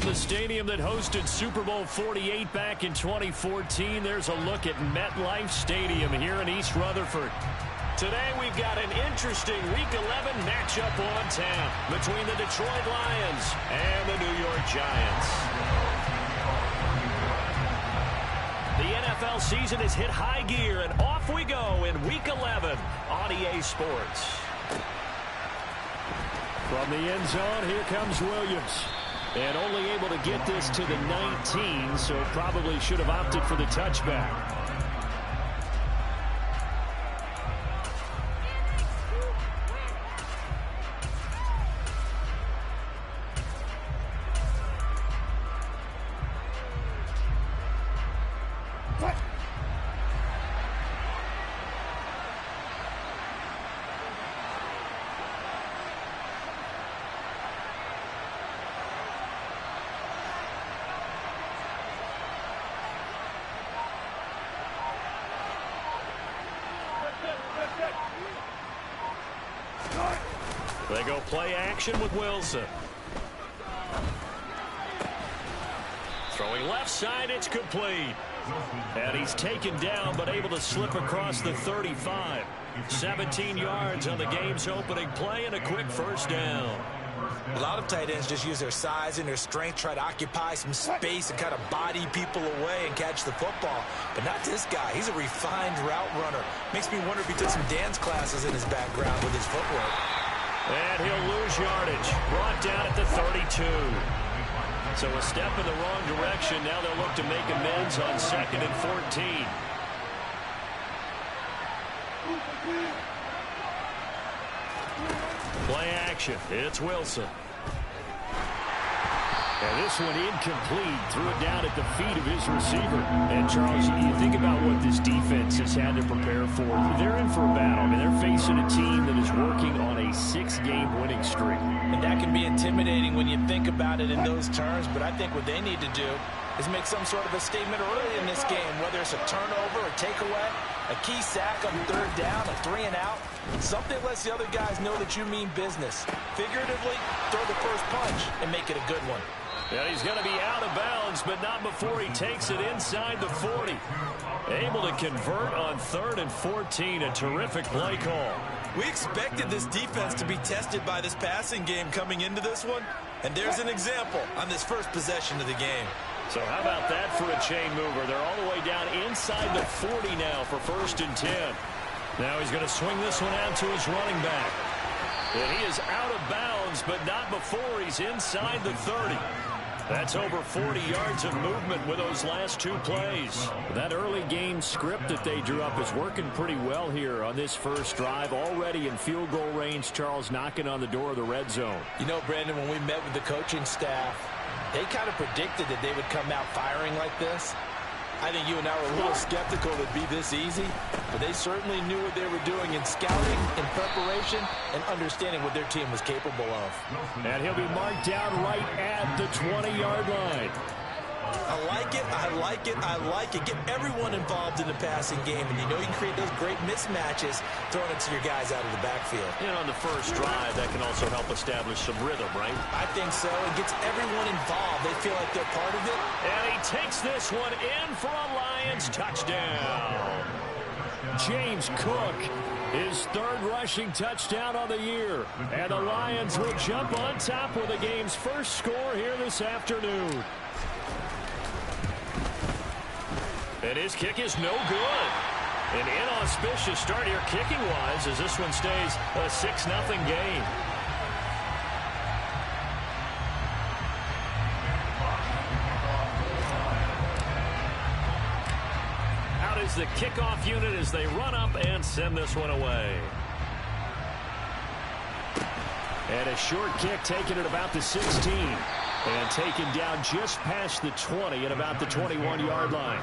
the stadium that hosted Super Bowl 48 back in 2014. There's a look at MetLife Stadium here in East Rutherford. Today we've got an interesting Week 11 matchup on tap between the Detroit Lions and the New York Giants. The NFL season has hit high gear, and off we go in Week 11 on EA Sports. From the end zone, here comes Williams. And only able to get this to the 19, so probably should have opted for the touchback. They go play action with Wilson. Throwing left side, it's complete. And he's taken down, but able to slip across the 35. 17 yards on the game's opening play and a quick first down. A lot of tight ends just use their size and their strength, try to occupy some space and kind of body people away and catch the football. But not this guy. He's a refined route runner. Makes me wonder if he took some dance classes in his background with his footwork. And he'll lose yardage. Brought down at the 32. So a step in the wrong direction. Now they'll look to make amends on 2nd and 14. Play action. It's Wilson. And this one incomplete. Threw it down at the feet of his receiver. And, Charles, you think about what this defense has had to prepare for. They're in for a battle. I mean, they're facing a team that is working on a 6-game winning streak. And that can be intimidating when you think about it in those terms. But I think what they need to do is make some sort of a statement early in this game, whether it's a turnover, a takeaway, a key sack on 3rd down, a 3-and-out. Something lets the other guys know that you mean business. Figuratively, throw the first punch and make it a good one. Yeah, he's going to be out of bounds, but not before he takes it inside the 40. Able to convert on 3rd and 14. A terrific play call. We expected this defense to be tested by this passing game coming into this one. And there's an example on this first possession of the game. So how about that for a chain mover? They're all the way down inside the 40 now for 1st and 10. Now he's going to swing this one out to his running back. And he is out of bounds, but not before he's inside the 30. That's over 40 yards of movement with those last 2 plays. That early game script that they drew up is working pretty well here on this first drive. Already in field goal range, Charles knocking on the door of the red zone. You know, Brandon, when we met with the coaching staff, they kind of predicted that they would come out firing like this. I think you and I were a little skeptical it would be this easy, but they certainly knew what they were doing in scouting, in preparation, and understanding what their team was capable of. And he'll be marked down right at the 20-yard line. I like it, I like it, I like it. Get everyone involved in the passing game, and you know you can create those great mismatches throwing it to your guys out of the backfield. And on the first drive, that can also help establish some rhythm, right? I think so. It gets everyone involved. They feel like they're part of it. And he takes this one in for a Lions touchdown. James Cook, his 3rd rushing touchdown on the year. And the Lions will jump on top with the game's first score here this afternoon. And his kick is no good. An inauspicious start here kicking-wise as this one stays a 6-0 game. Out is the kickoff unit as they run up and send this one away. And a short kick taken at about the 16. And taken down just past the 20 at about the 21-yard line.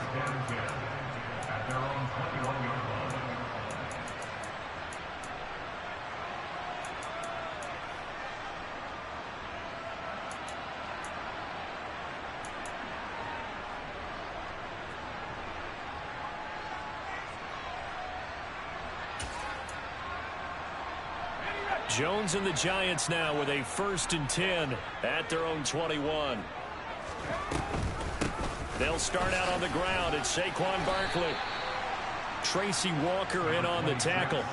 Jones and the Giants now with a 1st and 10 at their own 21. They'll start out on the ground. It's Saquon Barkley. Tracy Walker in on the tackle.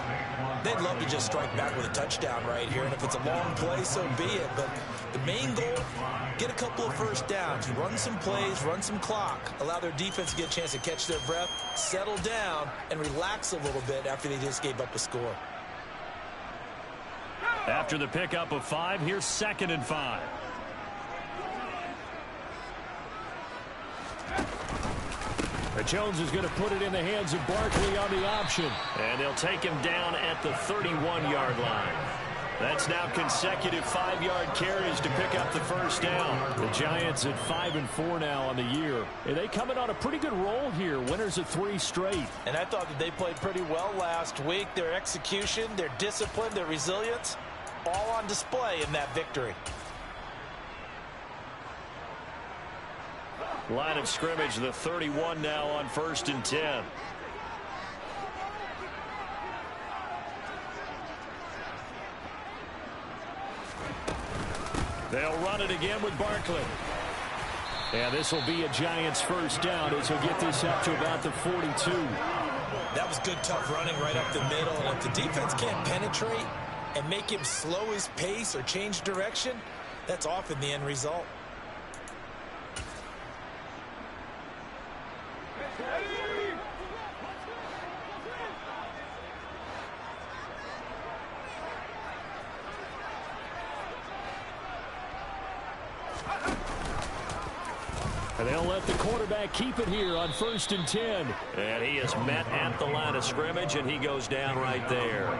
They'd love to just strike back with a touchdown right here, and if it's a long play, so be it. But the main goal, get a couple of first downs, run some plays, run some clock, allow their defense to get a chance to catch their breath, settle down, and relax a little bit after they just gave up a score. After the pickup of 5, here's 2nd and 5. Jones is going to put it in the hands of Barkley on the option. And they'll take him down at the 31-yard line. That's now consecutive 5-yard carries to pick up the first down. The Giants at 5-4 now on the year. And they come in on a pretty good roll here. Winners of 3 straight. And I thought that they played pretty well last week. Their execution, their discipline, their resilience, all on display in that victory. Line of scrimmage, the 31 now on 1st and 10. They'll run it again with Barkley. And this will be a Giants first down as he'll get this up to about the 42. That was good, tough running right up the middle. And if the defense can't penetrate and make him slow his pace or change direction, that's often the end result. And they'll let the quarterback keep it here on 1st and 10. And he is met at the line of scrimmage, and he goes down right there.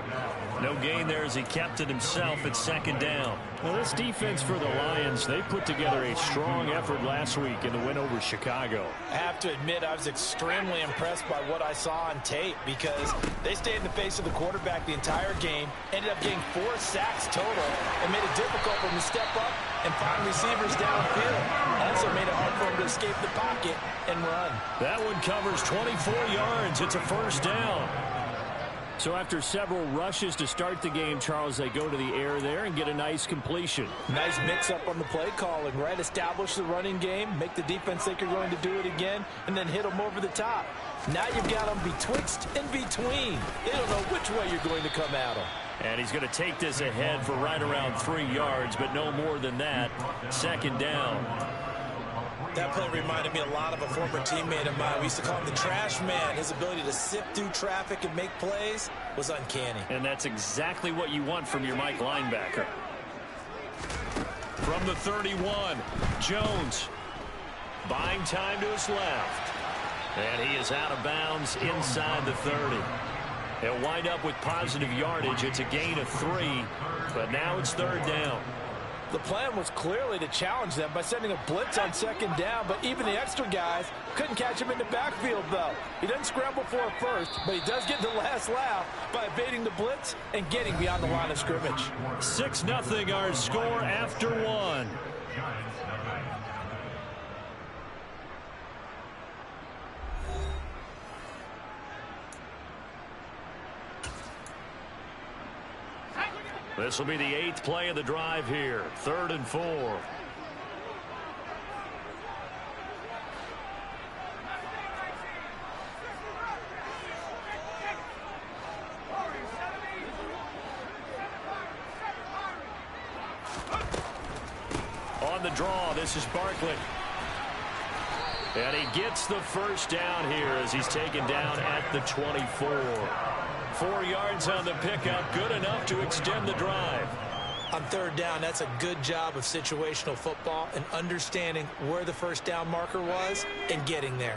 No gain there as he kept it himself at 2nd down. Well, this defense for the Lions, they put together a strong effort last week in the win over Chicago. I have to admit, I was extremely impressed by what I saw on tape because they stayed in the face of the quarterback the entire game, ended up getting 4 sacks total, and made it difficult for him to step up and find receivers downfield. Also made it hard for him to escape the pocket and run. That one covers 24 yards. It's a first down. So after several rushes to start the game, Charles, they go to the air there and get a nice completion. Nice mix-up on the play calling, right? Establish the running game, make the defense think you're going to do it again, and then hit them over the top. Now you've got them betwixt and between. They don't know which way you're going to come at them. And he's going to take this ahead for right around 3 yards, but no more than that. 2nd down. That play reminded me a lot of a former teammate of mine. We used to call him the trash man. His ability to sift through traffic and make plays was uncanny. And that's exactly what you want from your Mike linebacker. From the 31, Jones buying time to his left. And he is out of bounds inside the 30. He'll wind up with positive yardage. It's a gain of 3, but now it's 3rd down. The plan was clearly to challenge them by sending a blitz on 2nd down, but even the extra guys couldn't catch him in the backfield, though. He doesn't scramble for it first, but he does get the last laugh by evading the blitz and getting beyond the line of scrimmage. 6-0 our score after 1. This will be the 8th play of the drive here. 3rd and 4. On the draw, this is Barkley. And he gets the first down here as he's taken down at the 24. 4 yards on the pickup, good enough to extend the drive. On 3rd down, that's a good job of situational football and understanding where the first down marker was and getting there.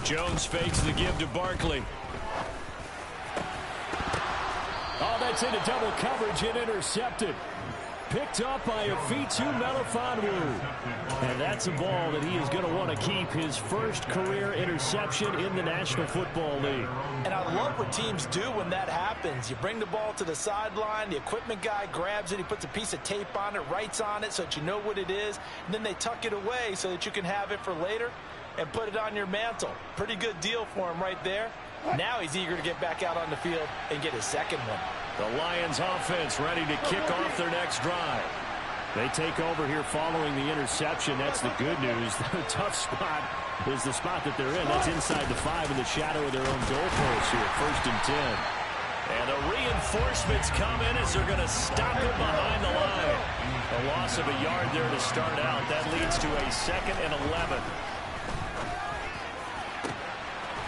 Jones fakes the give to Barkley. Oh, that's into double coverage and intercepted. Picked up by Afitu Melifonwu. And that's a ball that he is going to want to keep, his first career interception in the National Football League. And I love what teams do when that happens. You bring the ball to the sideline, the equipment guy grabs it, he puts a piece of tape on it, writes on it so that you know what it is, and then they tuck it away so that you can have it for later and put it on your mantle. Pretty good deal for him right there. Now he's eager to get back out on the field and get his second one. The Lions offense ready to kick off their next drive. They take over here following the interception. That's the good news. The tough spot is the spot that they're in. That's inside the 5 in the shadow of their own goalpost here. 1st and 10. And the reinforcements come in as they're going to stop it behind the line. A loss of a yard there to start out. That leads to a 2nd and 11.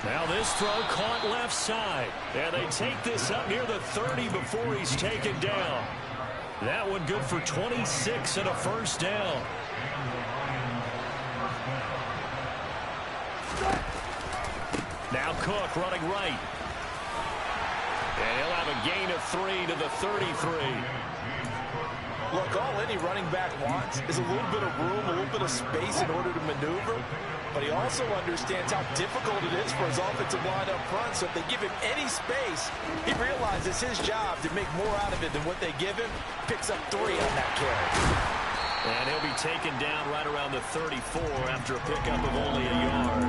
Now this throw caught left side. And they take this up near the 30 before he's taken down. That one good for 26 and a 1st down. Now Cook running right. And he'll have a gain of 3 to the 33. Look, all any running back wants is a little bit of room, a little bit of space in order to maneuver. But he also understands how difficult it is for his offensive line up front. So if they give him any space, he realizes his job to make more out of it than what they give him. Picks up 3 on that carry. And he'll be taken down right around the 34 after a pickup of only a yard.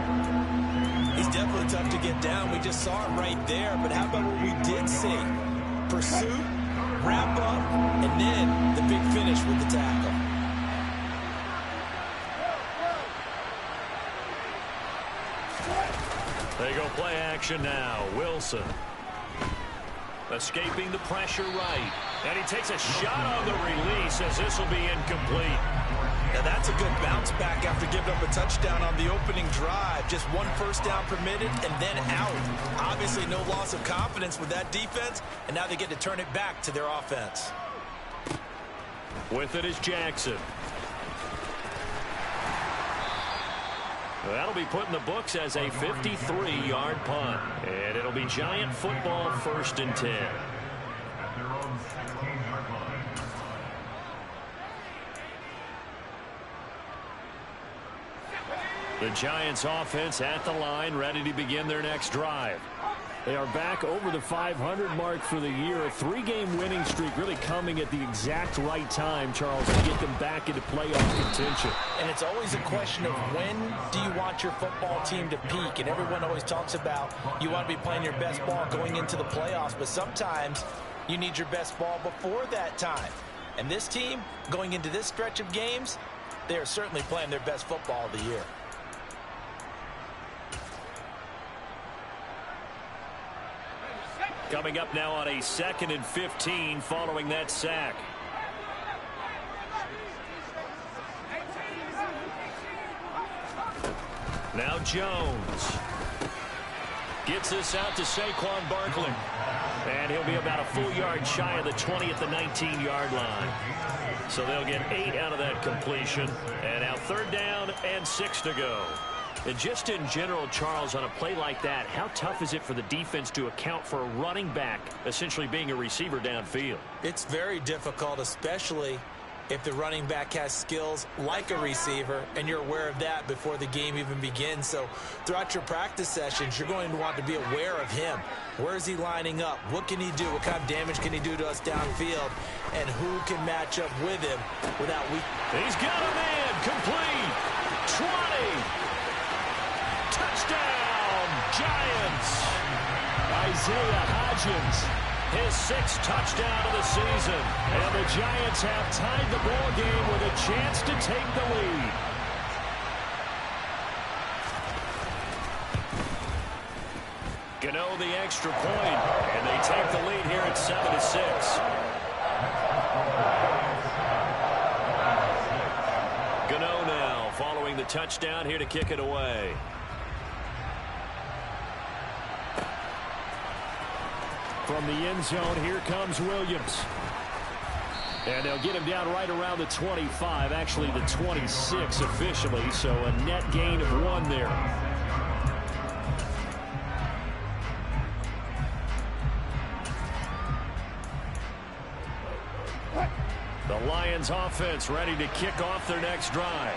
He's definitely tough to get down. We just saw it right there. But how about what we did see? Pursuit, wrap up, and then the big finish with the tackle. They go play action now. Wilson. Escaping the pressure right. And he takes a shot on the release as this will be incomplete. Now that's a good bounce back after giving up a touchdown on the opening drive. Just 1 first down permitted and then out. Obviously no loss of confidence with that defense. And now they get to turn it back to their offense. With it is Jackson. That'll be put in the books as a 53-yard punt. And it'll be Giant football 1st and 10. The Giants offense at the line, ready to begin their next drive. They are back over the 500 mark for the year. A 3-game winning streak really coming at the exact right time, Charles, to get them back into playoff contention. And it's always a question of when do you want your football team to peak? And everyone always talks about you want to be playing your best ball going into the playoffs, but sometimes you need your best ball before that time. And this team, going into this stretch of games, they are certainly playing their best football of the year. Coming up now on a 2nd and 15 following that sack. Now Jones. Gets this out to Saquon Barkley. And he'll be about a full yard shy of the 20 at the 19-yard line. So they'll get 8 out of that completion. And now 3rd down and 6 to go. And just in general, Charles, on a play like that, how tough is it for the defense to account for a running back essentially being a receiver downfield? It's very difficult, especially if the running back has skills like a receiver, and you're aware of that before the game even begins. So throughout your practice sessions, you're going to want to be aware of him. Where is he lining up? What can he do? What kind of damage can he do to us downfield? And who can match up with him without weak? He's got a man. Complete. 20. Touchdown, Giants. Isaiah Hodgins, his 6th touchdown of the season. And the Giants have tied the ball game with a chance to take the lead. Gano the extra point, and they take the lead here at 7-6. Gano now following the touchdown here to kick it away. From the end zone, here comes Williams. And they'll get him down right around the 25, actually the 26 officially, so a net gain of 1 there. The Lions offense ready to kick off their next drive.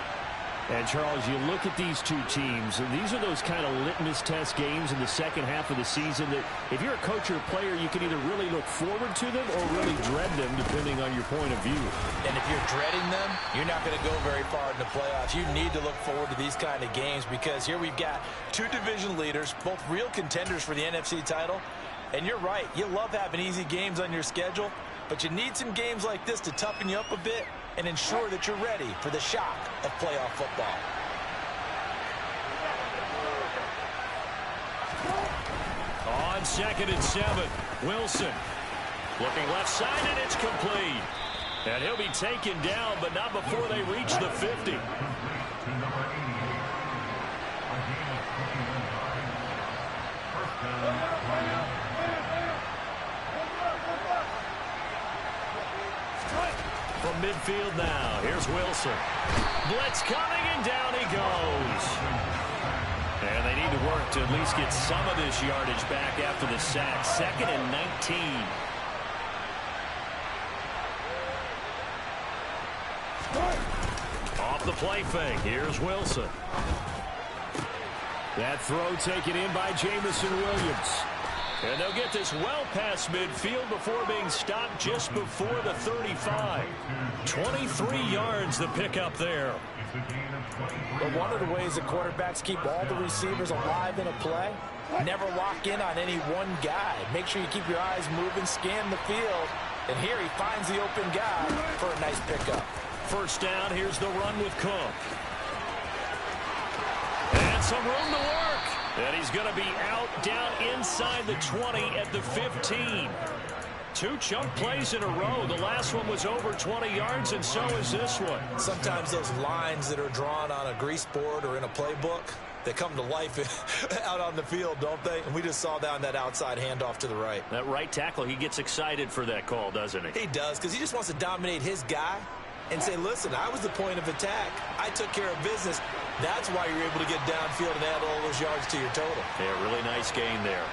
And, Charles, you look at these two teams, and these are those kind of litmus test games in the second half of the season that if you're a coach or a player, you can either really look forward to them or really dread them, depending on your point of view. And if you're dreading them, you're not going to go very far in the playoffs. You need to look forward to these kind of games because here we've got 2 division leaders, both real contenders for the NFC title, And you're right, you love having easy games on your schedule, but you need some games like this to toughen you up a bit and ensure that you're ready for the shock of playoff football. On 2nd and 7, Wilson looking left side, and it's complete. And he'll be taken down, but not before they reach the 50. From midfield now, here's Wilson. Blitz coming, and down he goes. And they need to work to at least get some of this yardage back after the sack. 2nd and 19. Off the play fake, here's Wilson. That throw taken in by Jamison Williams. And they'll get this well past midfield before being stopped just before the 35. 23 yards the pickup there. But one of the ways that quarterbacks keep all the receivers alive in a play, never lock in on any one guy. Make sure you keep your eyes moving, scan the field. And here he finds the open guy for a nice pickup. First down, here's the run with Cook. And some room to work. And he's going to be out down inside the 20 at the 15. 2 chunk plays in a row. The last one was over 20 yards, and so is this one. Sometimes those lines that are drawn on a grease board or in a playbook, they come to life out on the field, don't they? And we just saw that on that outside handoff to the right. That right tackle, he gets excited for that call, doesn't he? He does, because he just wants to dominate his guy and say, listen, I was the point of attack. I took care of business. That's why you're able to get downfield and add all those yards to your total. Yeah, really nice gain there.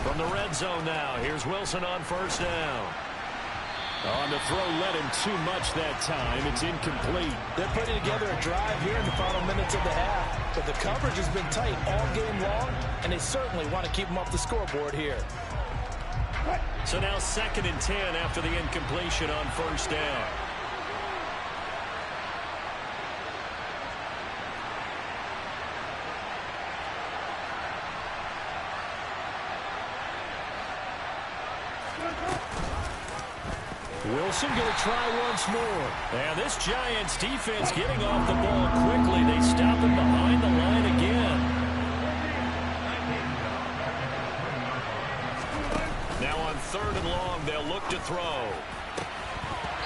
From the red zone now, here's Wilson on first down. On the throw, led him too much that time. It's incomplete. They're putting together a drive here in the final minutes of the half, but the coverage has been tight all game long, and they certainly want to keep them off the scoreboard here. So now 2nd and 10 after the incompletion on first down. Wilson going to try once more. And this Giants defense getting off the ball quickly. They stop him behind the line again. Now on 3rd and long, they'll look to throw.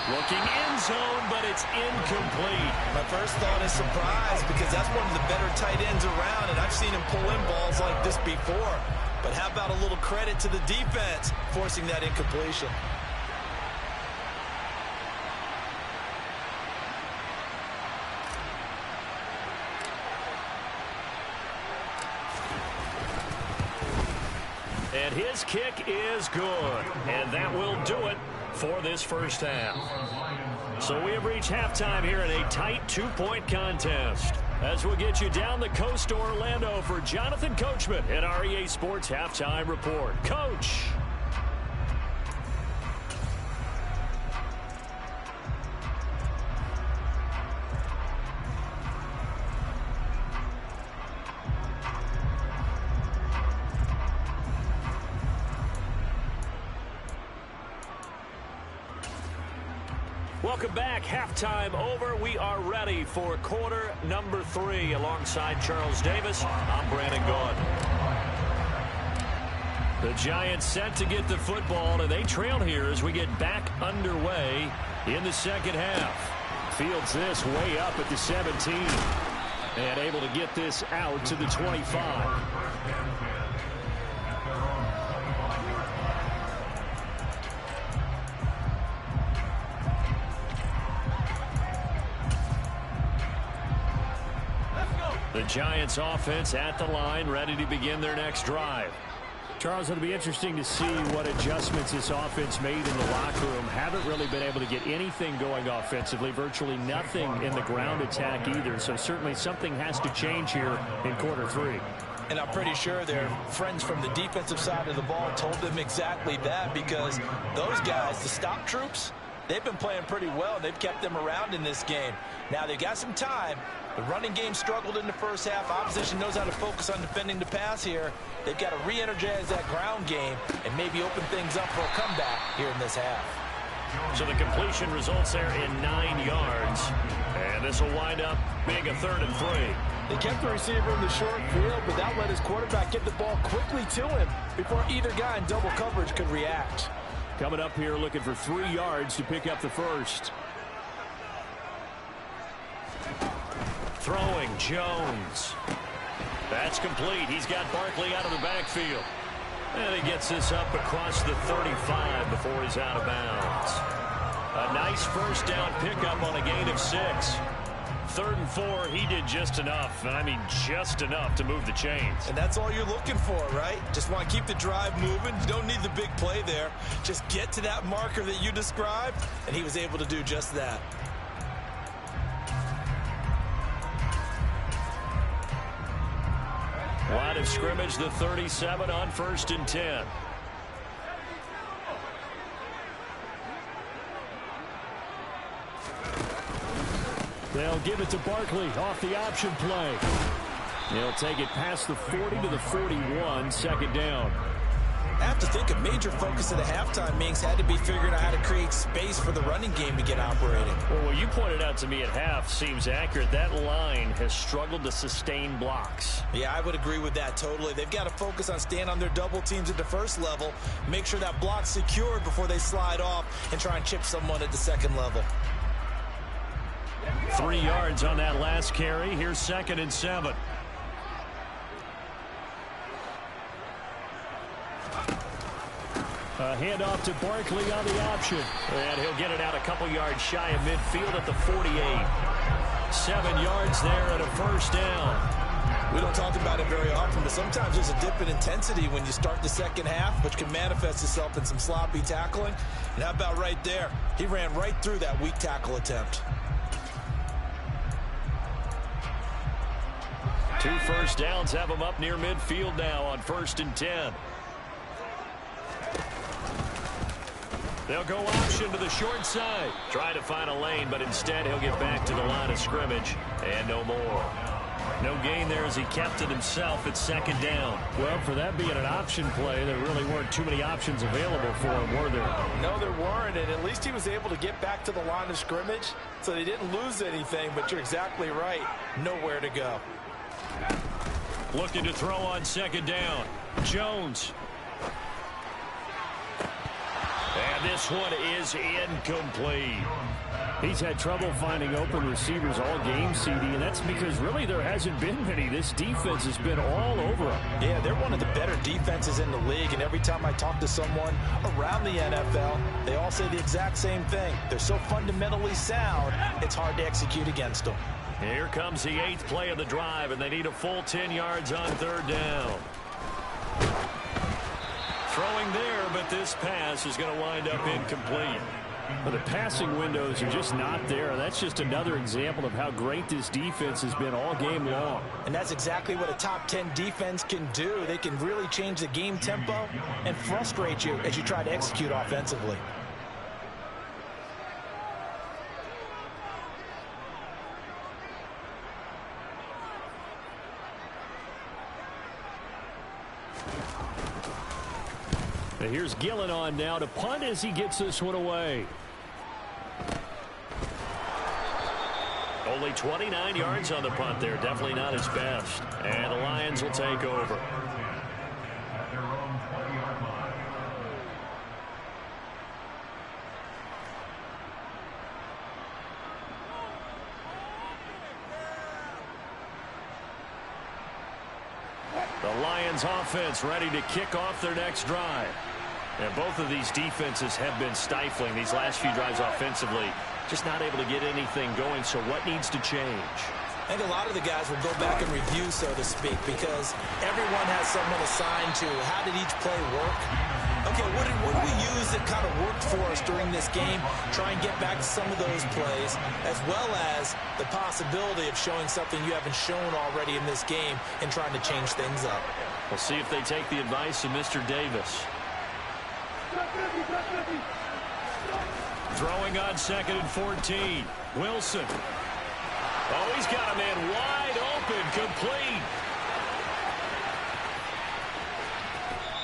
Looking end zone, but it's incomplete. My first thought is surprise, because that's one of the better tight ends around, and I've seen him pull in balls like this before. But how about a little credit to the defense forcing that incompletion? And his kick is good. And that will do it for this first half. So we have reached halftime here in a tight 2-point contest. As we'll get you down the coast to Orlando for Jonathan Coachman at our EA Sports Halftime Report. Coach. Welcome back. Halftime over. We are ready for quarter number 3. Alongside Charles Davis, I'm Brandon Gaud. The Giants set to get the football, and they trail here as we get back underway in the second half. Fields this way up at the 17 and able to get this out to the 25. The Giants offense at the line, ready to begin their next drive. Charles, it'll be interesting to see what adjustments this offense made in the locker room. Haven't really been able to get anything going offensively, virtually nothing in the ground attack either. So certainly something has to change here in quarter 3. And I'm pretty sure their friends from the defensive side of the ball told them exactly that, because those guys, the stop troops, They've been playing pretty well. They've kept them around in this game. Now, they've got some time. The running game struggled in the first half. Opposition knows how to focus on defending the pass here. They've got to re-energize that ground game and maybe open things up for a comeback here in this half. So the completion results there in 9 yards. And this will wind up being a 3rd and 3. They kept the receiver in the short field, but that let his quarterback get the ball quickly to him before either guy in double coverage could react. Coming up here looking for 3 yards to pick up the first. Throwing, Jones. That's complete. He's got Barkley out of the backfield. And he gets this up across the 35 before he's out of bounds. A nice first down pickup on a gain of 6. 3rd and 4, he did just enough, and I mean just enough to move the chains. And that's all you're looking for, right? Just want to keep the drive moving. You don't need the big play there. Just get to that marker that you described, and he was able to do just that. Line of scrimmage, the 37 on 1st and 10. They'll give it to Barkley off the option play. He'll take it past the 40 to the 41, 2nd down. I have to think a major focus of the halftime meetings had to be figuring out how to create space for the running game to get operating. Well, what you pointed out to me at half seems accurate. That line has struggled to sustain blocks. Yeah, I would agree with that totally. They've got to focus on staying on their double teams at the first level, make sure that block's secured before they slide off and try and chip someone at the 2nd level. 3 yards on that last carry. Here's 2nd and 7. A handoff to Barkley on the option. And he'll get it out a couple yards shy of midfield at the 48. 7 yards there and a 1st down. We don't talk about it very often, but sometimes there's a dip in intensity when you start the 2nd half, which can manifest itself in some sloppy tackling. And how about right there? He ran right through that weak tackle attempt. 2 first downs have him up near midfield now on 1st and 10. They'll go option to the short side. Try to find a lane, but instead he'll get back to the line of scrimmage. And no more. No gain there as he kept it himself at 2nd down. Well, for that being an option play, there really weren't too many options available for him, were there? No, there weren't, and at least he was able to get back to the line of scrimmage, so they didn't lose anything, but you're exactly right. Nowhere to go. Looking to throw on 2nd down. Jones. And this one is incomplete. He's had trouble finding open receivers all game, CD, and that's because really there hasn't been many. This defense has been all over him. Yeah, they're one of the better defenses in the league, and every time I talk to someone around the NFL, they all say the exact same thing. They're so fundamentally sound, it's hard to execute against them. Here comes the 8th play of the drive, and they need a full 10 yards on 3rd down. Throwing there, but this pass is going to wind up incomplete. But the passing windows are just not there. That's just another example of how great this defense has been all game long. And that's exactly what a top 10 defense can do. They can really change the game tempo and frustrate you as you try to execute offensively. And here's Gillen on now to punt as he gets this one away. Only 29 yards on the punt there. Definitely not his best. And the Lions will take over. The Lions offense ready to kick off their next drive. And both of these defenses have been stifling these last few drives offensively. Just not able to get anything going, so what needs to change? I think a lot of the guys will go back and review, so to speak, because everyone has someone assigned to how did each play work. Okay, what did we use that kind of worked for us during this game? Try and get back to some of those plays, as well as the possibility of showing something you haven't shown already in this game and trying to change things up. We'll see if they take the advice of Mr. Davis. Throwing on 2nd and 14. Wilson. Oh, he's got a man wide open, complete.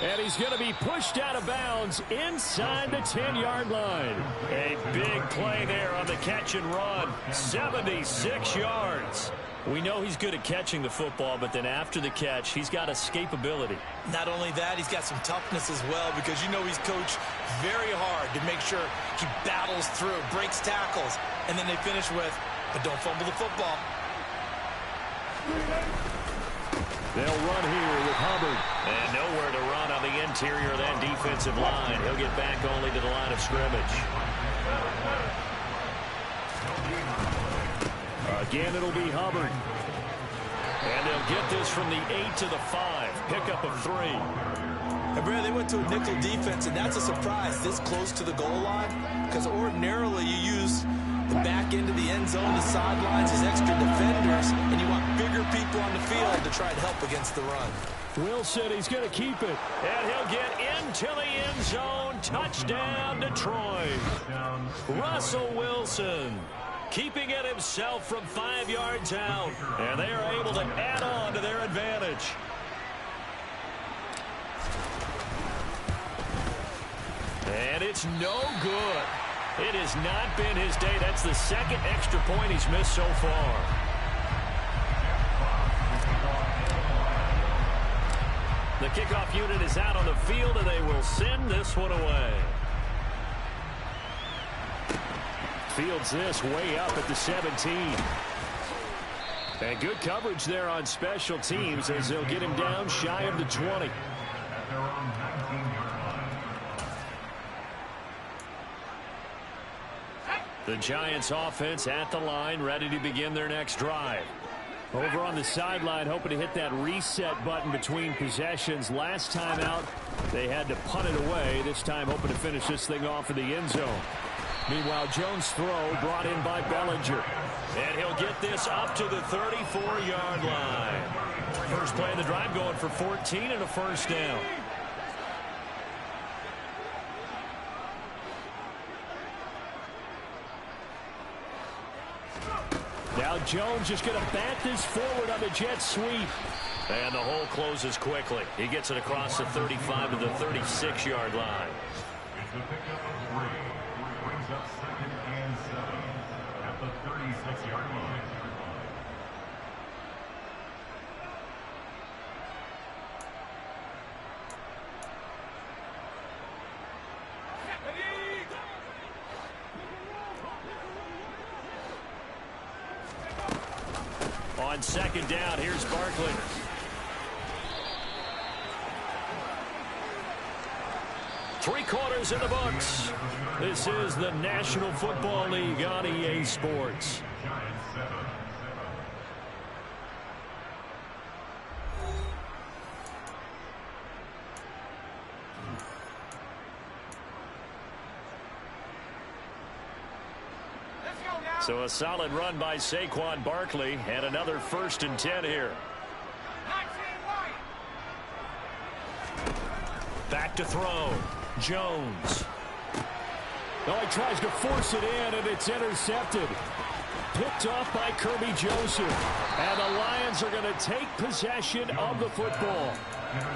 And he's going to be pushed out of bounds inside the 10-yard line. A big play there on the catch and run. 76 yards. We know he's good at catching the football, but then after the catch, he's got escapability. Not only that, he's got some toughness as well, because you know he's coached very hard to make sure he battles through, breaks tackles, and then they finish with, but don't fumble the football. They'll run here with Hubbard. And nowhere to run on the interior of that defensive line. He'll get back only to the line of scrimmage. Again, it'll be Hubbard. And they'll get this from the 8 to the 5. Pickup of 3. And Brad, they went to a nickel defense, and that's a surprise this close to the goal line, because ordinarily you use the back end of the end zone, the sidelines as extra defenders, and you want bigger people on the field to try and help against the run. Wilson, he's going to keep it. And he'll get into the end zone. Touchdown, Detroit. Russell Wilson keeping it himself from 5 yards out. And they are able to add on to their advantage. And it's no good. It has not been his day. That's the second extra point he's missed so far. The kickoff unit is out on the field, and they will send this one away. Fields this way up at the 17. And good coverage there on special teams as they'll get him down shy of the 20. The Giants offense at the line, ready to begin their next drive. Over on the sideline, hoping to hit that reset button between possessions. Last time out, they had to punt it away. This time, hoping to finish this thing off in the end zone. Meanwhile, Jones' throw brought in by Bellinger. And he'll get this up to the 34-yard line. First play of the drive going for 14 and a first down. Now Jones just going to bat this forward on the jet sweep. And the hole closes quickly. He gets it across the 35 to the 36-yard line. It's the pickup of 3, which brings up 2nd and 7 at the 36-yard line. On 2nd down, here's Barkley. Three-quarters in the books. This is the National Football League on EA Sports. So a solid run by Saquon Barkley and another 1st and 10 here. Back to throw. Jones. Oh, he tries to force it in, and it's intercepted. Picked off by Kirby Joseph. And the Lions are going to take possession of the football.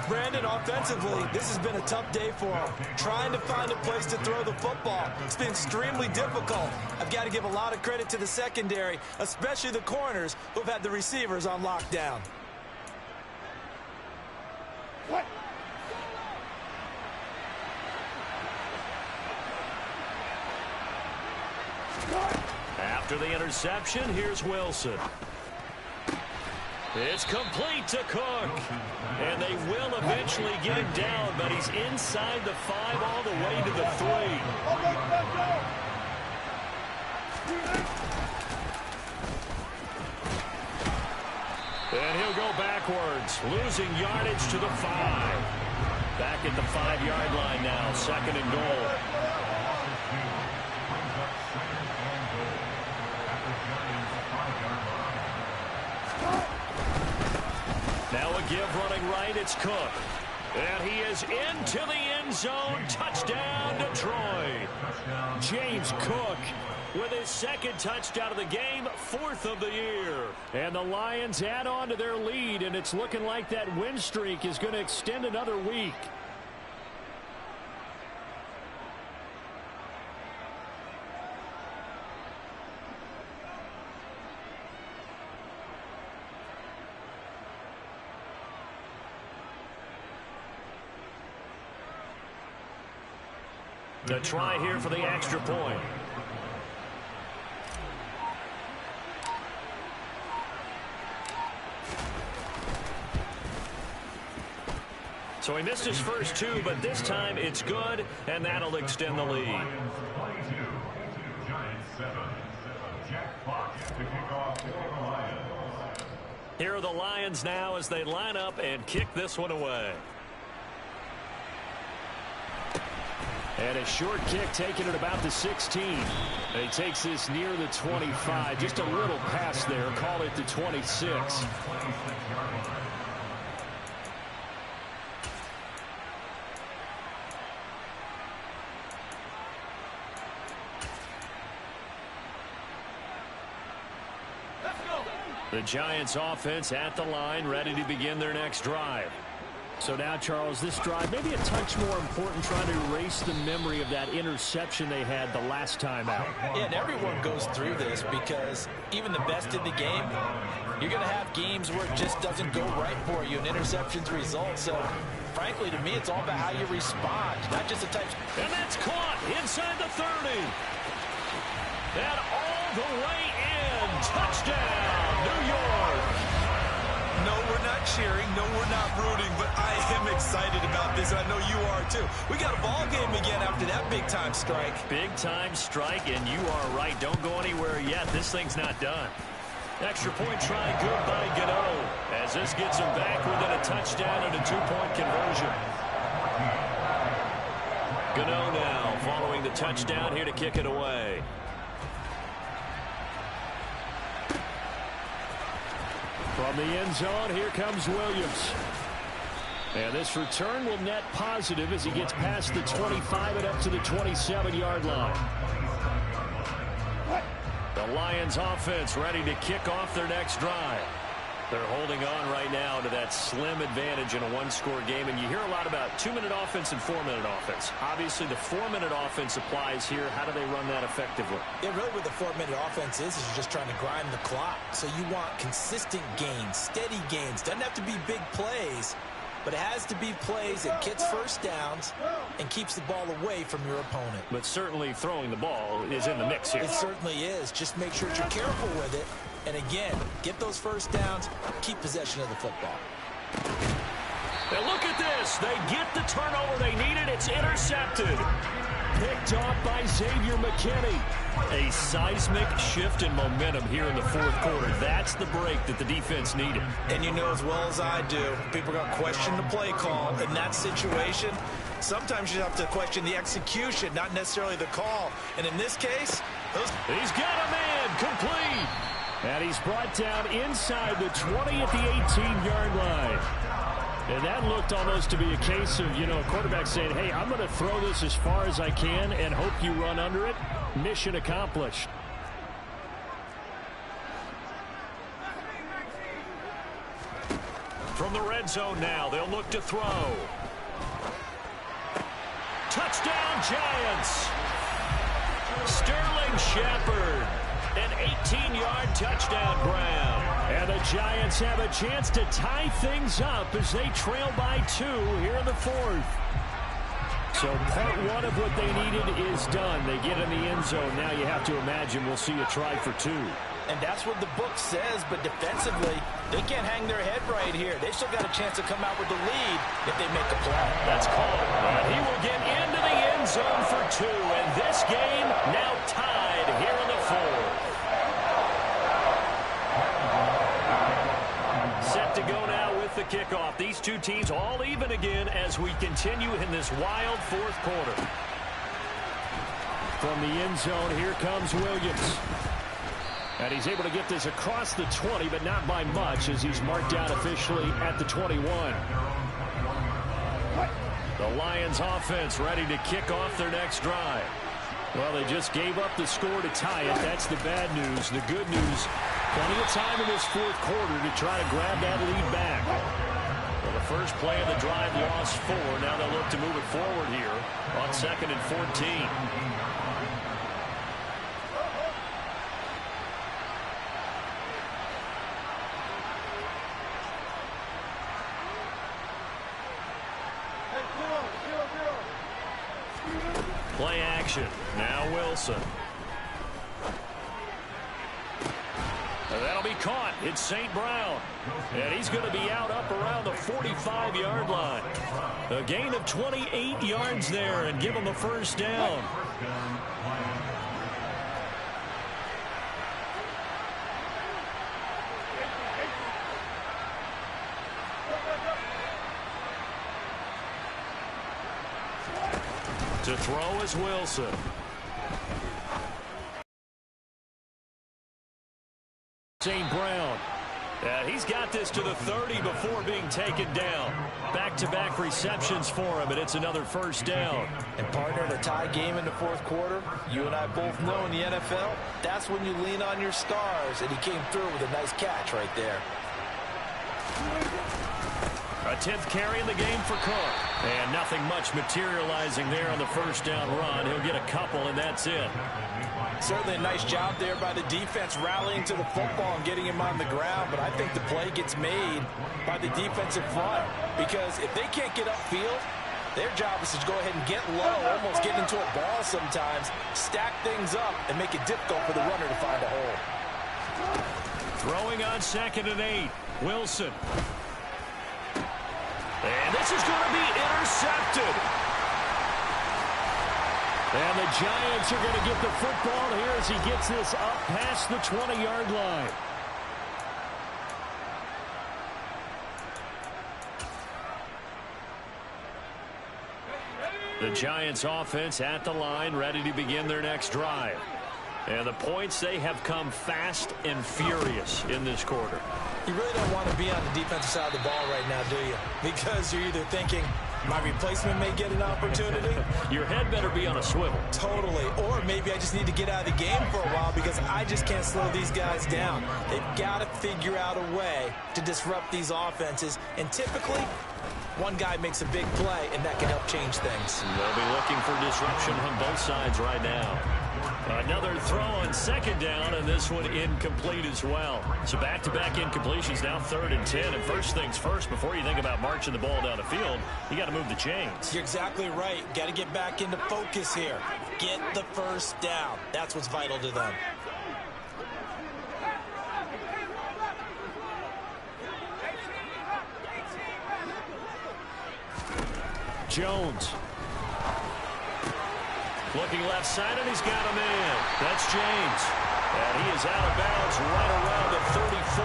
Brandon, offensively, this has been a tough day for him. Trying to find a place to throw the football. It's been extremely difficult. I've got to give a lot of credit to the secondary, especially the corners who've had the receivers on lockdown. What? After the interception, here's Wilson. It's complete to Cook. And they will eventually get him down, but he's inside the 5 all the way to the 3. And he'll go backwards, losing yardage to the 5. Back at the 5-yard line now, 2nd and goal. Now a give running right, it's Cook. And he is into the end end zone. Touchdown, Detroit. James Cook with his second touchdown of the game, 4th of the year. And the Lions add on to their lead, and it's looking like that win streak is going to extend another week. The try here for the extra point. So he missed his first 2, but this time it's good, and that'll extend the lead. Here are the Lions now as they line up and kick this one away. And a short kick taken at about the 16. And he takes this near the 25. Just a little pass there. Call it the 26. The Giants offense at the line, ready to begin their next drive. So now, Charles, this drive maybe a touch more important, trying to erase the memory of that interception they had the last time out. Yeah, and everyone goes through this because even the best in the game, you're going to have games where it just doesn't go right for you, and interceptions result. So, frankly, to me, it's all about how you respond, not just the types. And that's caught inside the 30. And all the way in. Touchdown, New York. No, we're not cheering. No, we're not rooting, but I am excited about this, and I know you are too. We got a ball game again after that big-time strike. Big-time strike, and you are right. Don't go anywhere yet. This thing's not done. Extra point try good by Gano, as this gets him back within a touchdown and a 2-point conversion. Gano now following the touchdown here to kick it away. From the end zone, here comes Williams. And this return will net positive as he gets past the 25 and up to the 27-yard line. The Lions offense ready to kick off their next drive. They're holding on right now to that slim advantage in a one-score game, and you hear a lot about 2-minute offense and 4-minute offense. Obviously, the 4-minute offense applies here. How do they run that effectively? Yeah, really what the 4-minute offense is you're just trying to grind the clock. So you want consistent gains, steady gains. Doesn't have to be big plays, but it has to be plays that gets first downs and keeps the ball away from your opponent. But certainly throwing the ball is in the mix here. It certainly is. Just make sure that you're careful with it. And again, get those first downs, keep possession of the football. Now look at this. They get the turnover they needed. It's intercepted. Picked off by Xavier McKinney. A seismic shift in momentum here in the fourth quarter. That's the break that the defense needed. And you know as well as I do, people are going to question the play call. In that situation, sometimes you have to question the execution, not necessarily the call. And in this case, he's got a man complete. And he's brought down inside the 20 at the 18-yard line. And that looked almost to be a case of, a quarterback saying, hey, I'm going to throw this as far as I can and hope you run under it. Mission accomplished. From the red zone now, they'll look to throw. Touchdown, Giants. Sterling Shepard. An 18-yard touchdown grab. And the Giants have a chance to tie things up as they trail by 2 here in the fourth. So part one of what they needed is done. They get in the end zone. Now you have to imagine we'll see a try for 2. And that's what the book says, but defensively, they can't hang their head right here. They still got a chance to come out with the lead if they make a play. That's called. And he will get into the end zone for 2. And this game now tied here in the fourth. Set to go now with the kickoff. These two teams all even again as we continue in this wild fourth quarter. From the end zone, here comes Williams. And he's able to get this across the 20, but not by much as he's marked out officially at the 21. The Lions offense ready to kick off their next drive. Well, they just gave up the score to tie it. That's the bad news. The good news, plenty of time in this fourth quarter to try to grab that lead back. Well, the first play of the drive lost 4. Now they'll look to move it forward here on 2nd and 14. Play action. Now Wilson. And that'll be caught. It's St. Brown. And he's going to be out up around the 45-yard line. A gain of 28 yards there and give him the first down. To throw is Wilson. St. Brown. He's got this to the 30 before being taken down. Back-to-back receptions for him, and it's another first down. And partner, in a tie game in the fourth quarter, you and I both know in the NFL, that's when you lean on your stars, and he came through with a nice catch right there. A 10th carry in the game for Cook. And nothing much materializing there on the first down run. He'll get a couple, and that's it. Certainly a nice job there by the defense rallying to the football and getting him on the ground, but I think the play gets made by the defensive front because if they can't get upfield, their job is to go ahead and get low, almost get into a ball sometimes, stack things up, and make it difficult for the runner to find a hole. Throwing on 2nd and 8. Wilson. And this is going to be intercepted. And the Giants are going to get the football here as he gets this up past the 20-yard line. The Giants offense at the line, ready to begin their next drive. And the points, they have come fast and furious in this quarter. You really don't want to be on the defensive side of the ball right now, do you? Because you're either thinking, my replacement may get an opportunity. Your head better be on a swivel. Totally. Or maybe I just need to get out of the game for a while because I just can't slow these guys down. They've got to figure out a way to disrupt these offenses. And typically, one guy makes a big play, and that can help change things. They'll be looking for disruption on both sides right now. Another throw on 2nd down, and this one incomplete as well. So back-to-back incompletions, now 3rd and 10. And first things first, before you think about marching the ball down the field, you got to move the chains. You're exactly right. Got to get back into focus here. Get the first down. That's what's vital to them. Jones. Looking left side, and he's got a man. That's James. And he is out of bounds right around the 34.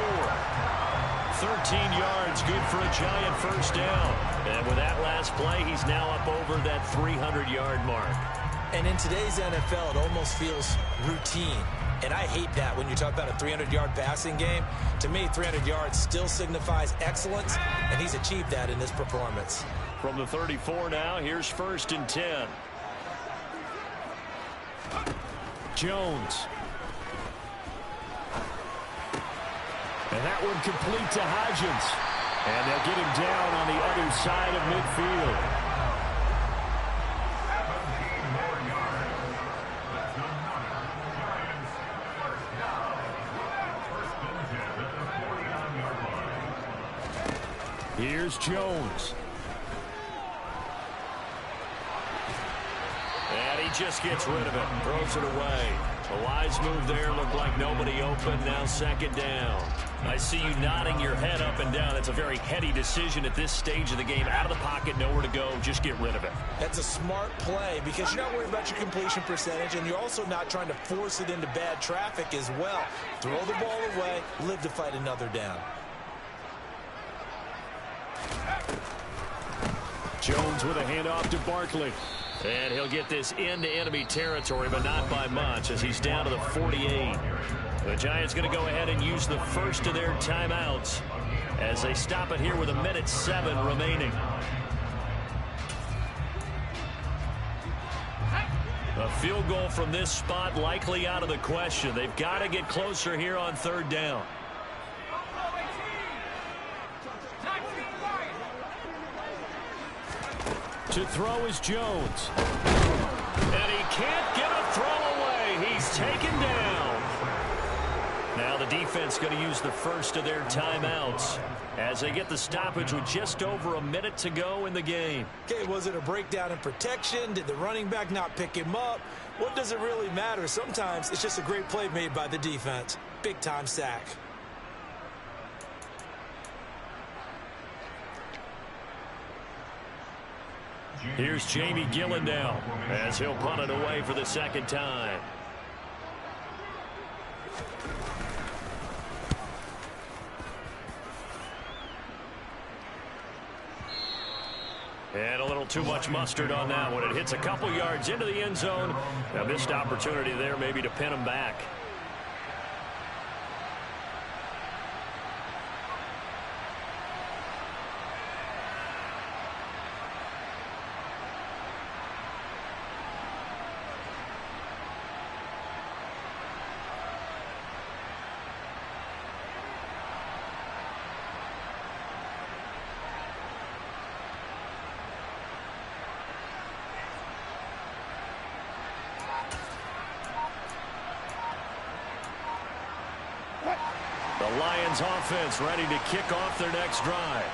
13 yards, good for a Giant first down. And with that last play, he's now up over that 300-yard mark. And in today's NFL, it almost feels routine. And I hate that when you talk about a 300-yard passing game. To me, 300 yards still signifies excellence, and he's achieved that in this performance. From the 34 now, here's 1st and 10. Jones. And that one complete to Hodgins. And they'll get him down on the other side of midfield. Here's Jones. And he just gets rid of it, throws it away. A wise move there, looked like nobody open, now 2nd down. I see you nodding your head up and down. That's a very heady decision at this stage of the game. Out of the pocket, nowhere to go, just get rid of it. That's a smart play because you're not worried about your completion percentage, and you're also not trying to force it into bad traffic as well. Throw the ball away, live to fight another down. Jones with a handoff to Barkley. And he'll get this into enemy territory, but not by much as he's down to the 48. The Giants going to go ahead and use the first of their timeouts as they stop it here with 1:07 remaining. field goal from this spot likely out of the question. They've got to get closer here on third down. To throw is Jones. And he can't get a throw away. He's taken down. Now the defense going to use the first of their timeouts as they get the stoppage with just over a minute to go in the game. Okay, was it a breakdown in protection? Did the running back not pick him up? What does it really matter? Sometimes it's just a great play made by the defense. Big-time sack. Here's Jamie Gillen now as he'll punt it away for the second time. And a little too much mustard on that one. It hits a couple yards into the end zone. A missed opportunity there maybe to pin him back. The Lions offense ready to kick off their next drive.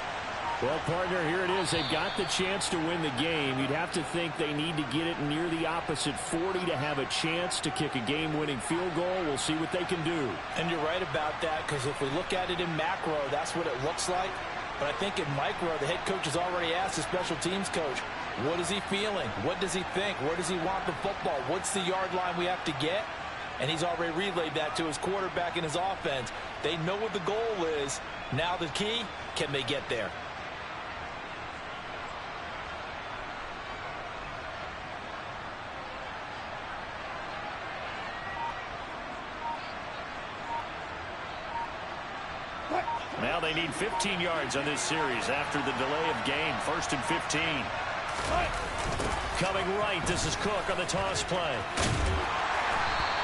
Well, partner, here it is. They've got the chance to win the game. You'd have to think they need to get it near the opposite 40 to have a chance to kick a game-winning field goal. We'll see what they can do. And you're right about that, because if we look at it in macro, that's what it looks like. But I think in micro, the head coach has already asked the special teams coach, what is he feeling? What does he think? Where does he want the football? What's the yard line we have to get? And he's already relayed that to his quarterback and his offense. They know what the goal is. Now the key, can they get there? Now they need 15 yards on this series after the delay of game. 1st and 15. Coming right, this is Cook on the toss play.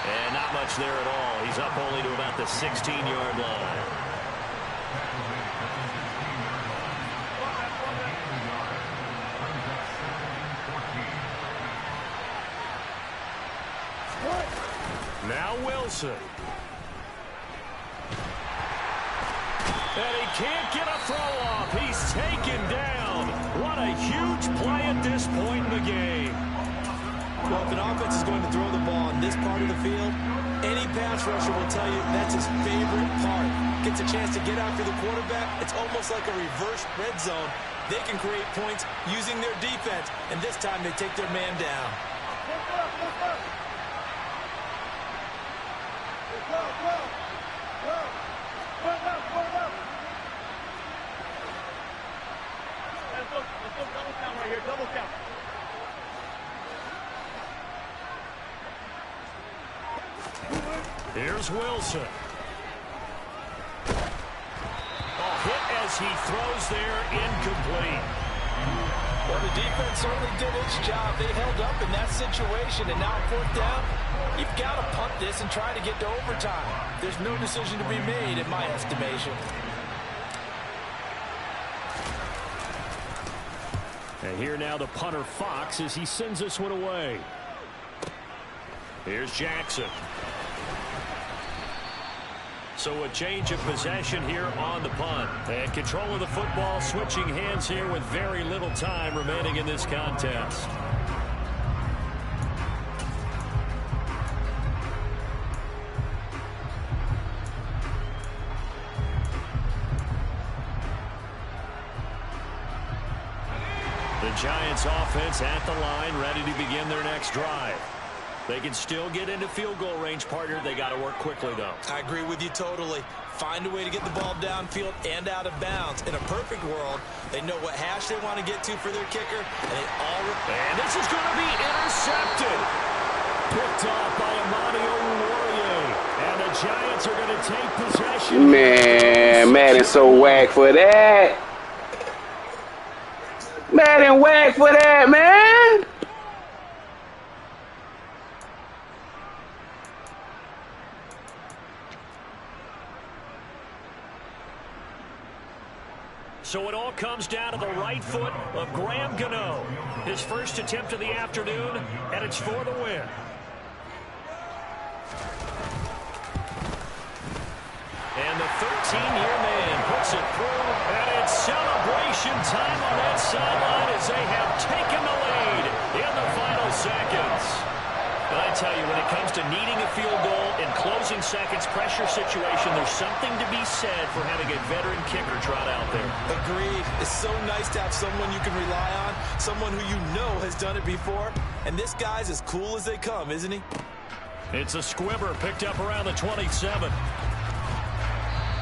And not much there at all. He's up only to about the 16-yard line. Now Wilson. And he can't get a throw off. He's taken down. What a huge play at this point in the game. Well, if an offense is going to throw the ball in this part of the field, any pass rusher will tell you that's his favorite part. Gets a chance to get after the quarterback. It's almost like a reverse red zone. They can create points using their defense, and this time they take their man down. Here's Wilson. A hit as he throws there, incomplete. Well, the defense certainly did its job. They held up in that situation, and now 4th down, you've got to punt this and try to get to overtime. There's no decision to be made in my estimation. And here now the punter Fox as he sends this one away. Here's Jackson. So a change of possession here on the punt. And control of the football, switching hands here with very little time remaining in this contest. The Giants offense at the line, ready to begin their next drive. They can still get into field goal range, partner. They got to work quickly, though. I agree with you totally. Find a way to get the ball downfield and out of bounds. In a perfect world, they know what hash they want to get to for their kicker, and they all... And this is going to be intercepted. Picked off by Amani Oruwariye. And the Giants are going to take possession. Man, Madden so whack for that. Madden whack for that, man. So it all comes down to the right foot of Graham Gano. His first attempt of the afternoon, and it's for the win. And the 13-year man puts it through, and it's celebration time on that sideline as they have taken the lead in the final seconds. And I tell you, when it comes to needing a field goal in closing seconds pressure situation, there's something to be said for having a veteran kicker trot out there. Agreed. It's so nice to have someone you can rely on, someone who you know has done it before. And this guy's as cool as they come, isn't he? It's a squibber picked up around the 27.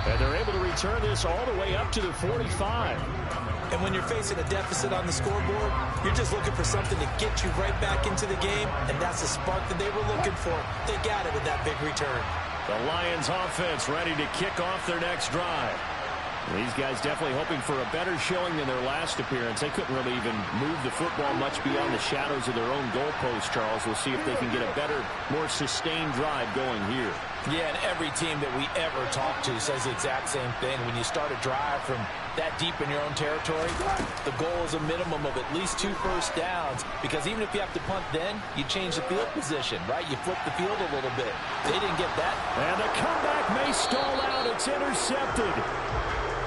And they're able to return this all the way up to the 45. And when you're facing a deficit on the scoreboard, you're just looking for something to get you right back into the game, and that's the spark that they were looking for. They got it with that big return. The Lions offense ready to kick off their next drive. These guys definitely hoping for a better showing than their last appearance. They couldn't really even move the football much beyond the shadows of their own goalpost, Charles. We'll see if they can get a better, more sustained drive going here. Yeah, and every team that we ever talk to says the exact same thing. When you start a drive from that deep in your own territory, the goal is a minimum of at least 2 first downs, because even if you have to punt then, you change the field position, right? You flip the field a little bit. They didn't get that. And the comeback may stall out. It's intercepted.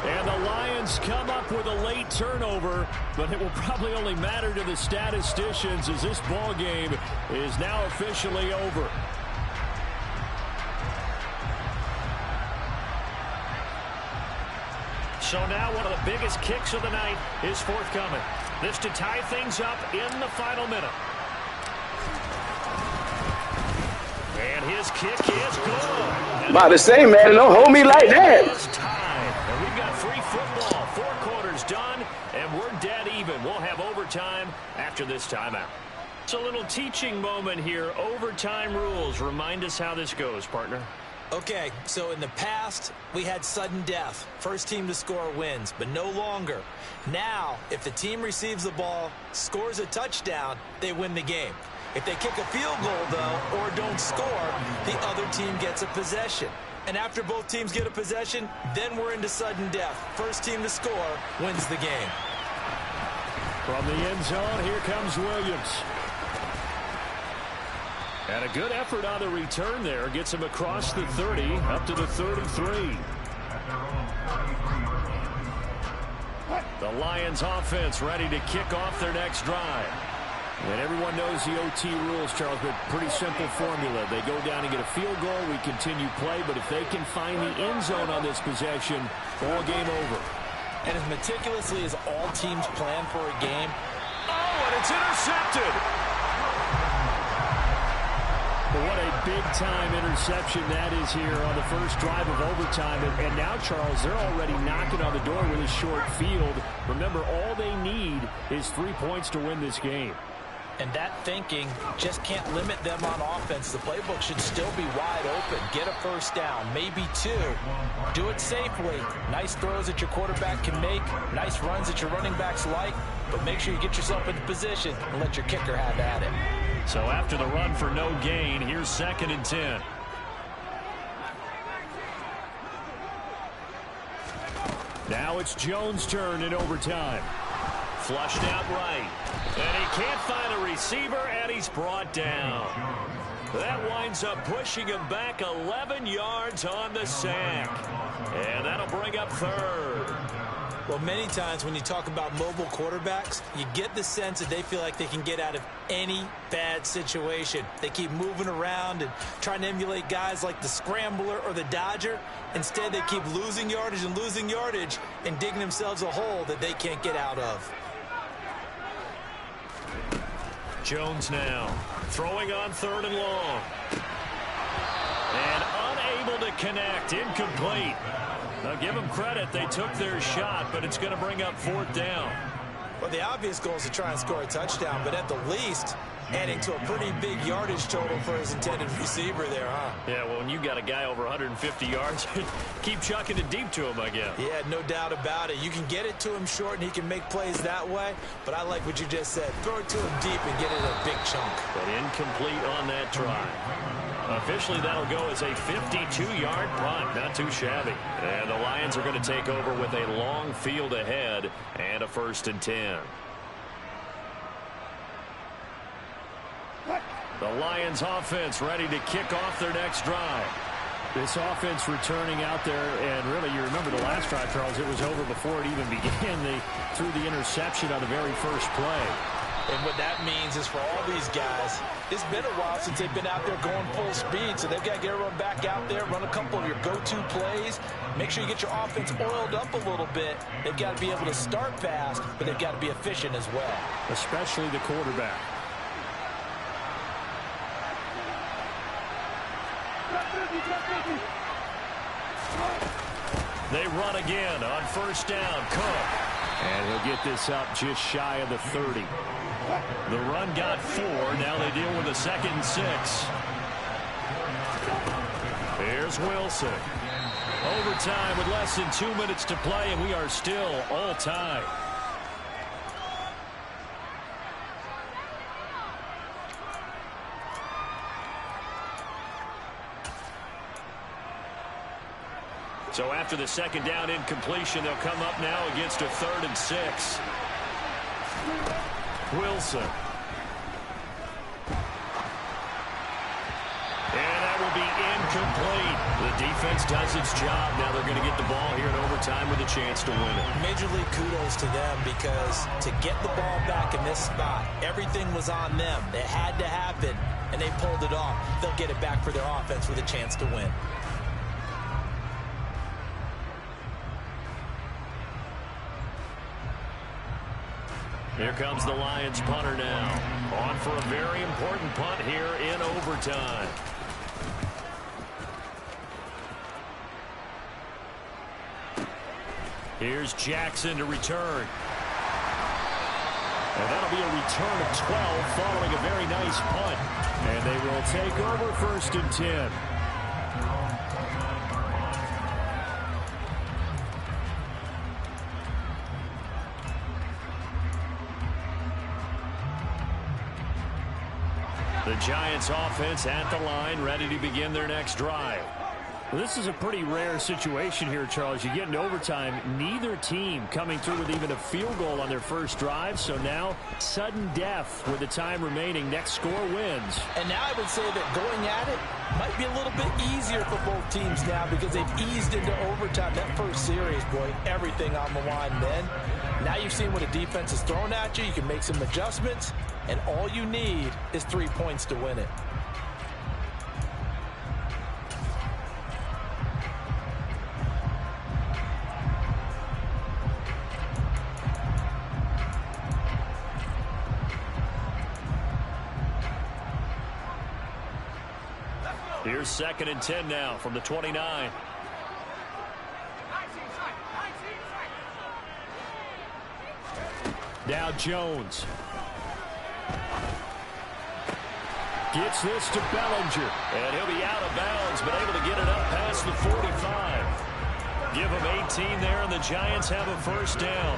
And the Lions come up with a late turnover, but it will probably only matter to the statisticians as this ball game is now officially over. So now one of the biggest kicks of the night is forthcoming. This to tie things up in the final minute. And his kick is good. About to say, man, don't hold me like that. It's tied. And we've got free football. 4 quarters done, and we're dead even. We'll have overtime after this timeout. It's a little teaching moment here. Overtime rules. Remind us how this goes, partner. Okay, so in the past, we had sudden death. First team to score wins, but no longer. Now, if the team receives the ball, scores a touchdown, they win the game. If they kick a field goal, though, or don't score, the other team gets a possession. And after both teams get a possession, then we're into sudden death. First team to score wins the game. From the end zone, here comes Williams. And a good effort on the return there. Gets him across the 30, up to the 33. The Lions offense ready to kick off their next drive. And everyone knows the OT rules, Charles, but pretty simple formula. They go down and get a field goal, we continue play, but if they can find the end zone on this possession, ball game over. And as meticulously as all teams plan for a game. Oh, and it's intercepted! What a big-time interception that is here on the first drive of overtime. And now, Charles, they're already knocking on the door with a short field. Remember, all they need is 3 points to win this game. And that thinking just can't limit them on offense. The playbook should still be wide open. Get a first down, maybe 2. Do it safely. Nice throws that your quarterback can make. Nice runs that your running backs like. But make sure you get yourself into position and let your kicker have at it. So after the run for no gain, here's 2nd and 10. Now it's Jones' turn in overtime. Flushed out right. And he can't find a receiver, and he's brought down. That winds up pushing him back 11 yards on the sack. And that'll bring up 3rd. Well, many times when you talk about mobile quarterbacks, you get the sense that they feel like they can get out of any bad situation. They keep moving around and trying to emulate guys like the Scrambler or the Dodger. Instead, they keep losing yardage and digging themselves a hole that they can't get out of. Jones now throwing on 3rd and long. And unable to connect. Incomplete. Now give them credit. They took their shot, but it's going to bring up 4th down. Well, the obvious goal is to try and score a touchdown, but at the least, adding to a pretty big yardage total for his intended receiver there, huh? Yeah, well, when you got a guy over 150 yards, keep chucking it deep to him, I guess. Yeah, no doubt about it. You can get it to him short, and he can make plays that way, but I like what you just said. Throw it to him deep and get it a big chunk. But incomplete on that try. Officially, that'll go as a 52-yard punt. Not too shabby. And the Lions are going to take over with a long field ahead and a 1st and 10. The Lions offense ready to kick off their next drive. This offense returning out there, and really, you remember the last drive, Charles, it was over before it even began. They threw the interception on the very first play. And what that means is for all these guys, it's been a while since they've been out there going full speed, so they've got to get everyone back out there, run a couple of your go-to plays, make sure you get your offense oiled up a little bit. They've got to be able to start fast, but they've got to be efficient as well. Especially the quarterback. They run again on 1st down. Cook. And he'll get this up just shy of the 30. The run got 4. Now they deal with a 2nd and 6. Here's Wilson. Overtime with less than 2 minutes to play, and we are still all tied. So after the 2nd down incompletion, they'll come up now against a 3rd and 6. Wilson. And that will be incomplete. The defense does its job. Now they're going to get the ball here in overtime with a chance to win it. Major league kudos to them, because to get the ball back in this spot, everything was on them. It had to happen, and they pulled it off. They'll get it back for their offense with a chance to win. Here comes the Lions punter now. On for a very important punt here in overtime. Here's Jackson to return. And that'll be a return of 12 following a very nice punt. And they will take over 1st and 10. The Giants offense at the line, ready to begin their next drive. Well, this is a pretty rare situation here, Charles. You get into overtime, neither team coming through with even a field goal on their first drive. So now, sudden death with the time remaining. Next score wins. And now I would say that going at it might be a little bit easier for both teams now, because they've eased into overtime. That first series, boy, everything on the line then. Now you've seen what a defense is throwing at you. You can make some adjustments, and all you need is 3 points to win it. Here's 2nd and 10 now from the 29. Now Jones. Gets this to Bellinger. And he'll be out of bounds, but able to get it up past the 45. Give him 18 there, and the Giants have a 1st down.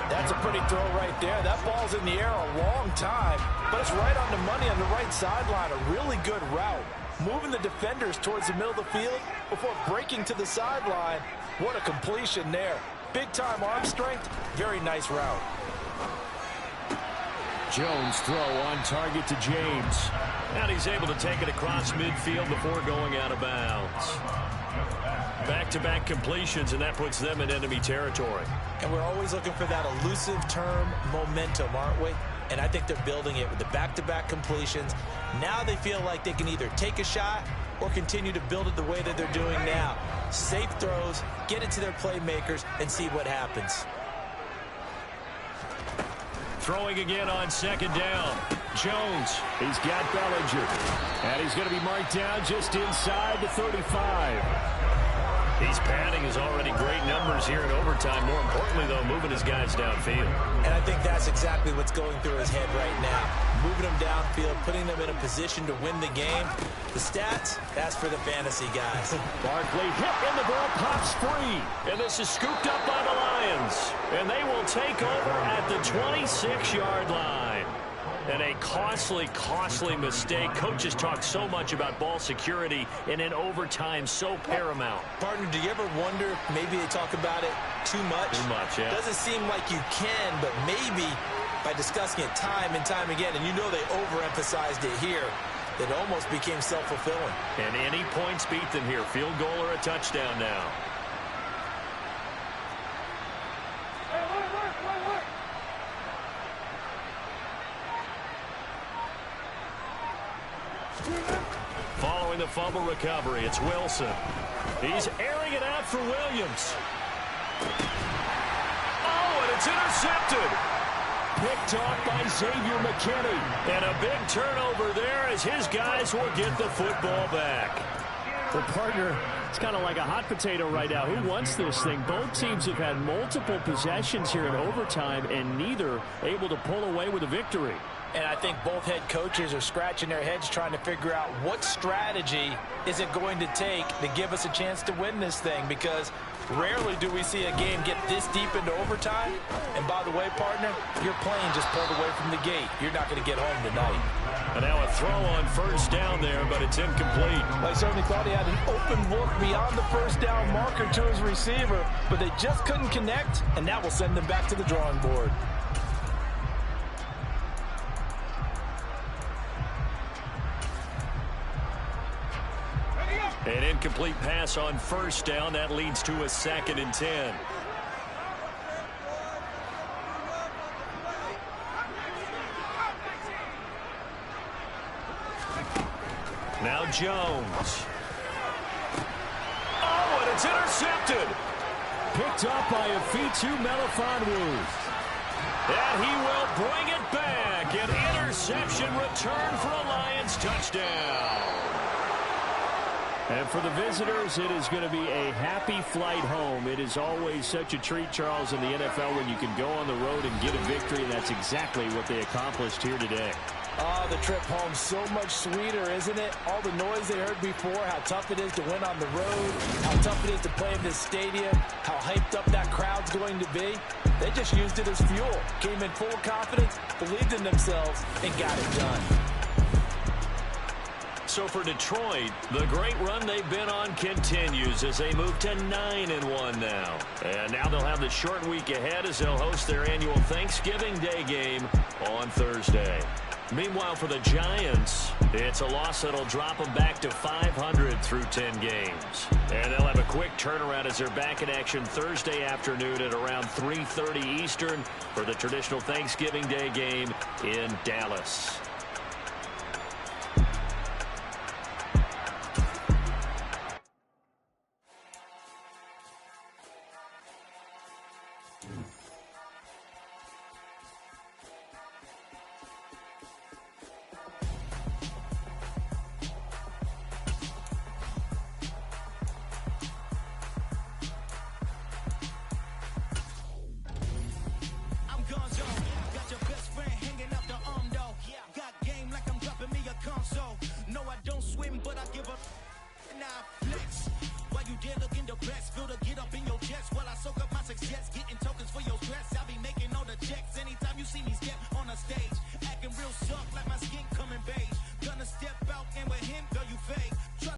That's a pretty throw right there. That ball's in the air a long time, but it's right on the money on the right sideline. A really good route. Moving the defenders towards the middle of the field before breaking to the sideline. What a completion there. Big-time arm strength. Very nice route. Jones throw on target to James. And he's able to take it across midfield before going out of bounds. Back-to-back completions, and that puts them in enemy territory. And we're always looking for that elusive term, momentum, aren't we? And I think they're building it with the back-to-back completions. Now they feel like they can either take a shot or continue to build it the way that they're doing now. Safe throws, get it to their playmakers, and see what happens. Throwing again on 2nd down. Jones. He's got Bellinger. And he's going to be marked down just inside the 35. He's padding his already great numbers here in overtime. More importantly, though, moving his guys downfield. And I think that's exactly what's going through his head right now. Moving them downfield, putting them in a position to win the game. The stats, that's for the fantasy guys. Barkley hit, and the ball pops free. And this is scooped up by the Lions. And they will take over at the 26-yard line. And a costly, costly mistake. Coaches talk so much about ball security and in overtime so paramount. Partner, do you ever wonder, maybe they talk about it too much? Too much, yeah. Doesn't seem like you can, but maybe by discussing it time and time again, and you know they overemphasized it here, it almost became self-fulfilling. And any points beat them here. Field goal or a touchdown now. Following the fumble recovery, it's Wilson. He's airing it out for Williams. Oh, and it's intercepted. Picked off by Xavier McKinney. And a big turnover there as his guys will get the football back. Well, partner, it's kind of like a hot potato right now. Who wants this thing? Both teams have had multiple possessions here in overtime, and neither able to pull away with a victory. And I think both head coaches are scratching their heads trying to figure out what strategy is it going to take to give us a chance to win this thing, because rarely do we see a game get this deep into overtime. And by the way, partner, your plane just pulled away from the gate. You're not going to get home tonight. And now a throw on first down there, but it's incomplete. I certainly thought he had an open look beyond the first down marker to his receiver, but they just couldn't connect, and that will send them back to the drawing board. An incomplete pass on first down. That leads to a 2nd and 10. Now Jones. Oh, and it's intercepted. Picked up by Afitu Melifonwu. And he will bring it back. An interception return for a Lions touchdown. And for the visitors, it is going to be a happy flight home. It is always such a treat, Charles, in the NFL when you can go on the road and get a victory, and that's exactly what they accomplished here today. Oh, the trip home so much sweeter, isn't it? All the noise they heard before, how tough it is to win on the road, how tough it is to play in this stadium, how hyped up that crowd's going to be. They just used it as fuel, came in full confidence, believed in themselves, and got it done. So for Detroit, the great run they've been on continues as they move to 9-1 now. And now they'll have the short week ahead as they'll host their annual Thanksgiving Day game on Thursday. Meanwhile, for the Giants, it's a loss that'll drop them back to 500 through 10 games. And they'll have a quick turnaround as they're back in action Thursday afternoon at around 3:30 Eastern for the traditional Thanksgiving Day game in Dallas.